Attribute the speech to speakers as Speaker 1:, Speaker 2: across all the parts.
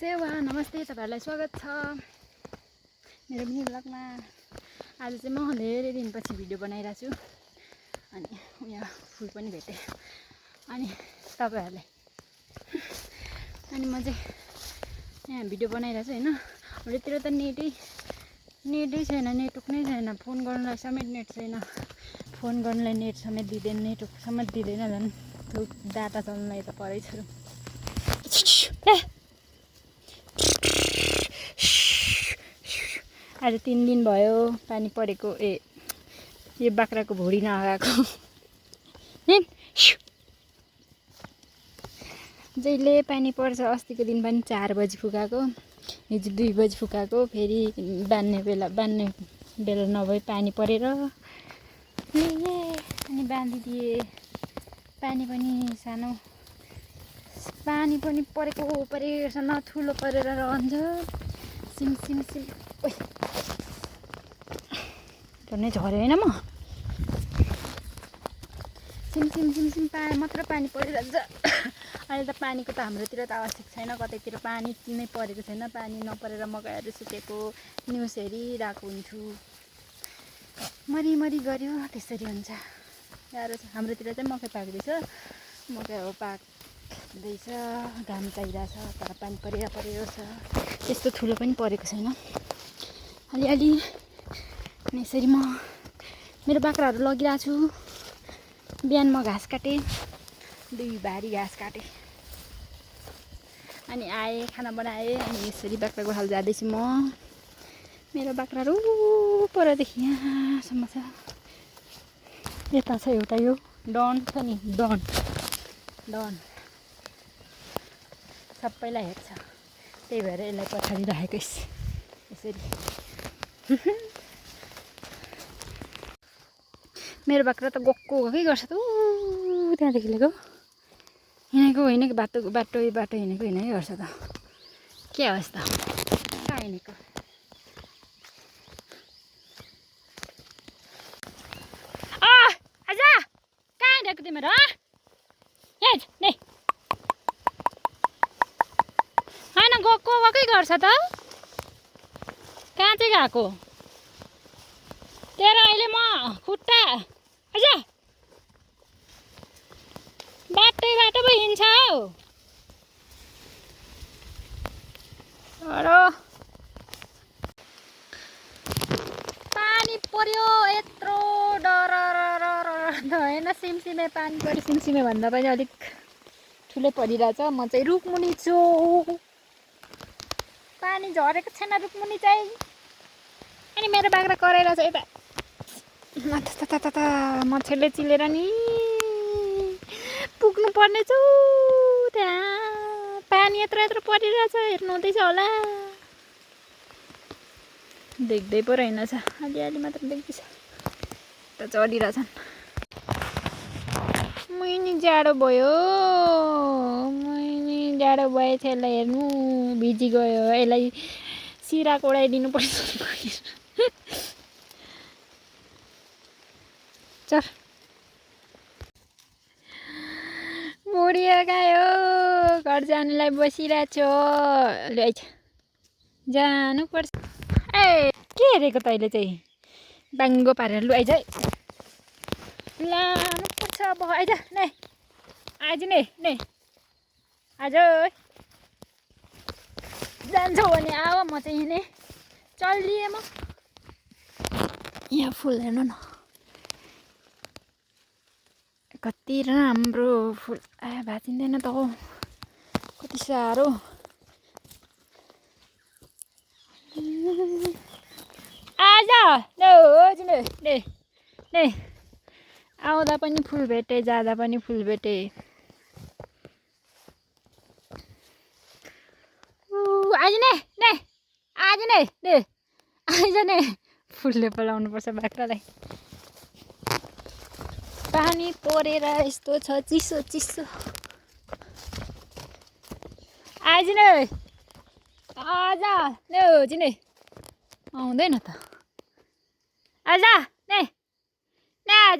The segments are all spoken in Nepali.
Speaker 1: सेवा नमस्ते, तपाईहरुलाई स्वागत छ मेरो मिनी ब्लगमा। आज चाहिँ म धेरै दिनपछि भिडियो बनाइरहेको छु अनि यहाँ फुल पनि भेटे अनि तपाईहरुले अनि म चाहिँ यहाँ भिडियो बनाइरहेको छु हैन। हाम्रोतिर त नेटै छैन, नेटवर्क नै छैन, फोन गर्नलाई समेत नेट छैन, फोन गर्नलाई नेट समेत दिँदैन, नेटवर्क समेत दिँदैन, झन् डाटा चल्नलाई त परै छ। आज 3 दिन भयो पानी परेको। यो बाख्राको भुडी नआएको जहिले पानी पर्छ। अस्तिको दिन पनि 4 बजी फुकाएको, हिजो 2 बजी फुकाएको, फेरि बान्ने बेला नभई पानी परेर अनि बाँधिदिए। पानी पनि परेको न ठुलो परेर रहन्छ। सिम ओइ झनै झरे हैन म। सिम मात्र पानी परिरहन्छ। अहिले त पानीको त हाम्रोतिर त आवश्यक छैन, कतैतिर पानी नै परेको छैन। पानी नपरेर मकैहरू सुकेको न्युज हेरिरहेको हुन्छु। मरी गऱ्यो त्यसरी हुन्छ, गाह्रो छ। हाम्रोतिर चाहिँ मकै पाक्दैछ, मकै अब पाक्दैछ, घाम चाहिरहेछ, तर पानी परिरहेको छ। त्यस्तो ठुलो पनि परेको छैन, अलि यसरी म मेरो बाख्राहरू लगिरहेको छु। बिहान म घाँस काटेँ, 2 भारी घाँस काटेँ, अनि आएँ, खाना बनाएँ, अनि यसरी बाख्रा गोठाल जाँदैछु म। मेरो बाख्राहरू परदेखि यहाँसम्म छ। यता छ एउटा, यो डन छ नि, डन सबैलाई हेर्छ, त्यही भएर यसलाई पछाडि राखेको यसरी। मेरो बाख्रा त गएकै गर्छ त, त्यहाँदेखि लिएको हिँडेको होइन कि बाटो हिँडेको हिँडेकै गर्छ त। के होस् त, कहाँ हिँडेको। आजा कहाँ हिँडेको तिमीहरू? होइन गएकै गर्छ त, कहाँ चाहिँ गएको तेरो? अहिले म खुट्टा आजा बाटो पो हिँड्छ हौ। पानी पर्यो यत्रो डर होइन। सिमसिमे पानी पऱ्यो, सिमसिमे भन्दा पनि अलिक ठुलै परिरहेछ। म चाहिँ रुखमुनि छु, पानी झरेको छैन रुखमुनि चाहिँ। अनि मेरो बाख्रा कराइरहेछ यता मच्छरले चिलेर नि पुग्नु पर्ने छु त्यहाँ। पानी यत्रो परिरहेछ, हेर्नु हुँदैछ होला, देख्दै पो रहेनछ, अलि मात्र देख्दैछ। त चढिरहेछन्। मैनी जाडो भयो, भएछ। यसलाई हेर्नु भिजी गयो, यसलाई सिरा कोडाइदिनु पर्छ। चल बुढिया गयो, घर जानुलाई बसिरहेछ। जानुपर्छ। के हेरेको तैँले चाहिँ? बाङ्गो पारेर लु आइज, लानुपर्छ अब। आइज नै, आज जान्छौ भने आऊ। म चाहिँ हिँडेँ, चलिएँ म। यहाँ फुल हेर्नु न, कति राम्रो फुल। भाँचिँदैन त हो, कति साह्रो। आज नै आउँदा पनि फुल भेटे, जाँदा पनि फुल भेटे। आज नै फुलले बोलाउनु पर्छ बाख्रालाई। पानी परेर यस्तो छ, चिसो। आज नै आउँदैन त। आज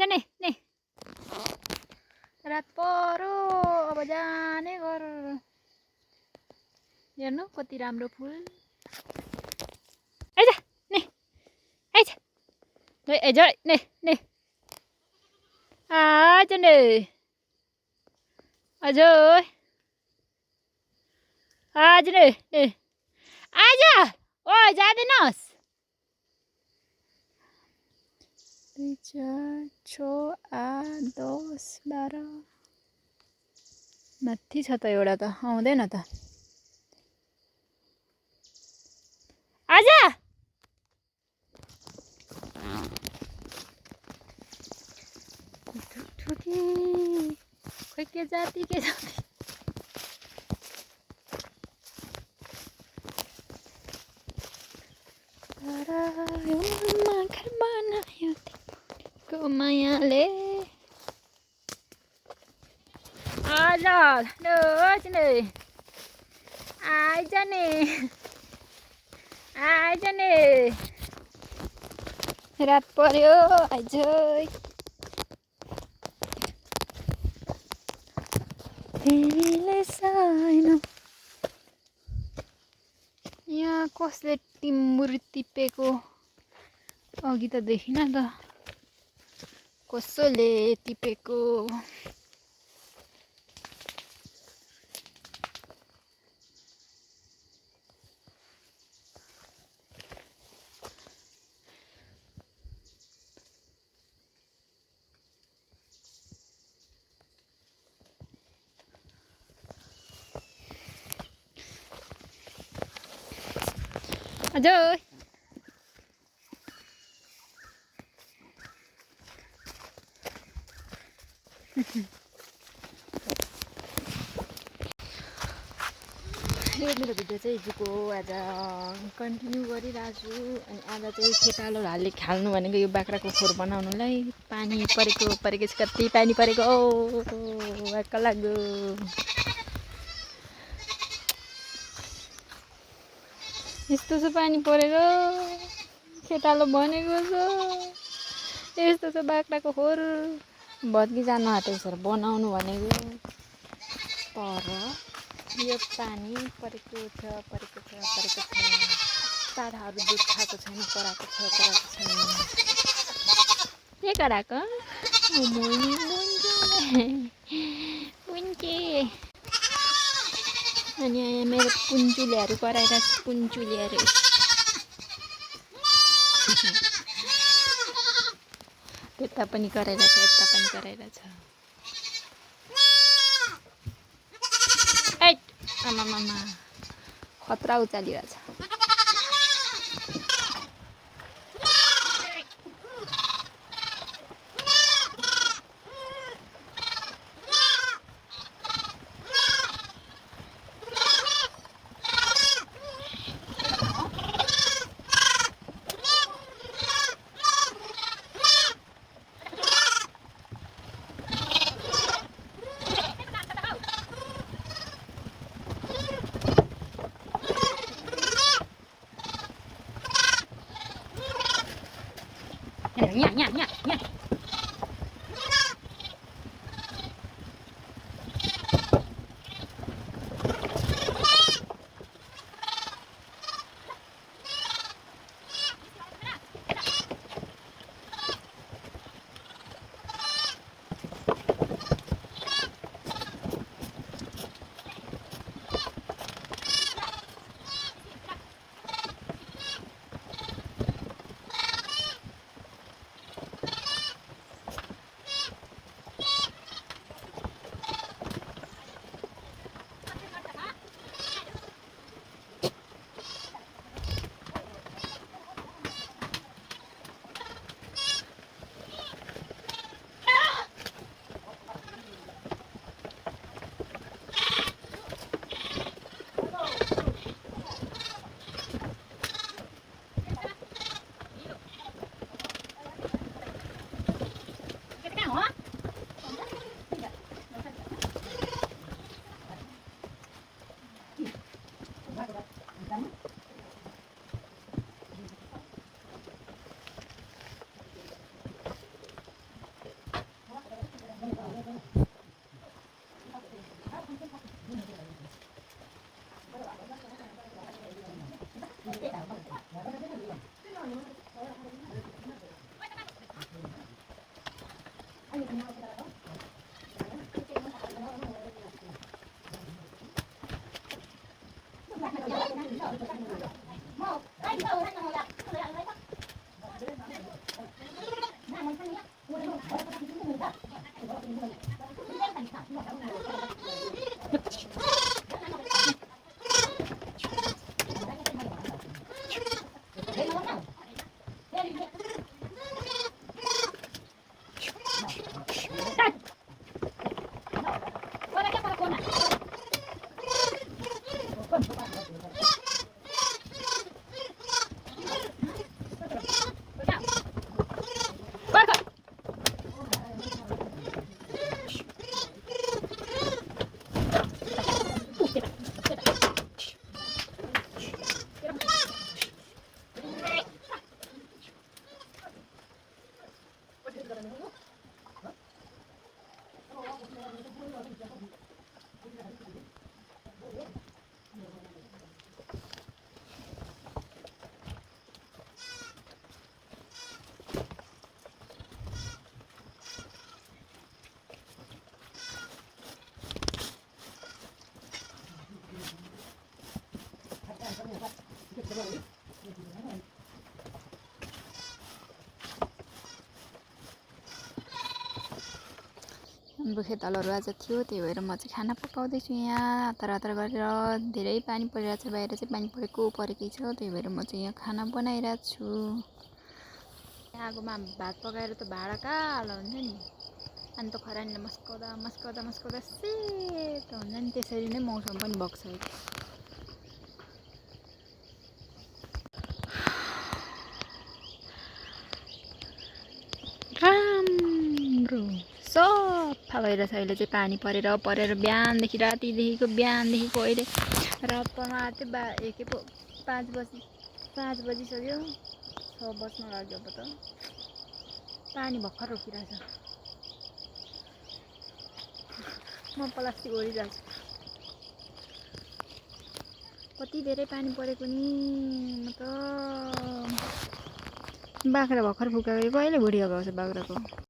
Speaker 1: नै रात परो, अब जाने घर। हेर्नु कति राम्रो फुल। आइज ने आइज आइज ने ने आज ने आज आज ने ने आज ओ जाँदैनस्। 2 4 6 8 10 12 माथि छ त एउटा त आउँदैन त। आजा ठुकी खोइ के जाति के जाति। घर बनायो तिम्रो मायाले। आजा रोज ने आइज ने आइज ने रात पर्यो आइज। तिमीले सानो यहाँ कसले टिम्बुर टिपेको अघि त देखिन त कसले टिपेको। अजय मेरो भिडियो चाहिँ हिजोको आज कन्टिन्यू गरिरहेको छु। अनि आज चाहिँ खेतालो हालले खाल्नु भनेको यो बाख्राको खोर बनाउनुलाई पानी परेको छ। कति पानी परेको वाक्क लाग्यो। यस्तो छ पानी परेर खेतालो बनेको छ। यस्तो छ बाख्राको खोर भत्की जानु आँटेको छ बनाउनु भनेको तर यो पानी परेको छ। ताराहरू दुध खाएको छैन कराएको छैन। के कराएको अनि यहाँ मेरो पुन्चुलेहरू कराइरहेको छ। पुन्चुलेहरू त्यता पनि कराइरहेछ यता पनि कराइरहेछ। आमामामा खतरा उचालिरहेछ। Nya. हाम्रो खेतालहरू आज थियो, त्यही भएर म चाहिँ खाना पकाउँदैछु यहाँ हतार हतार गरेर। धेरै पानी परिरहेको छ, बाहिर चाहिँ पानी परेकै छ, त्यही भएर म चाहिँ यहाँ खाना बनाइरहेको छु। आगोमा भात पकाएर त भाँडा कालो हुन्छ नि, अनि त खरानीले मस्काउँदा मस्काउँदा मस्काउँदा सेतो हुन्छ नि। त्यसरी नै मौसम पनि बग्छ। राम्रो सफा भइरहेछ। अहिले चाहिँ पानी परेर बिहानदेखि बिहानदेखिको अहिले रात पर्न आँट्यो। के पो 5 बजिसक्यो, 6 बज्न लाग्यो। अब त पानी भर्खर रोकिरहेछ। म प्लास्टिक ओढिरहेको छु। कति धेरै पानी परेको नि। म त बाख्रा भर्खर फुकाएको, कहिले भुँडी हगाउँछ बाख्राको।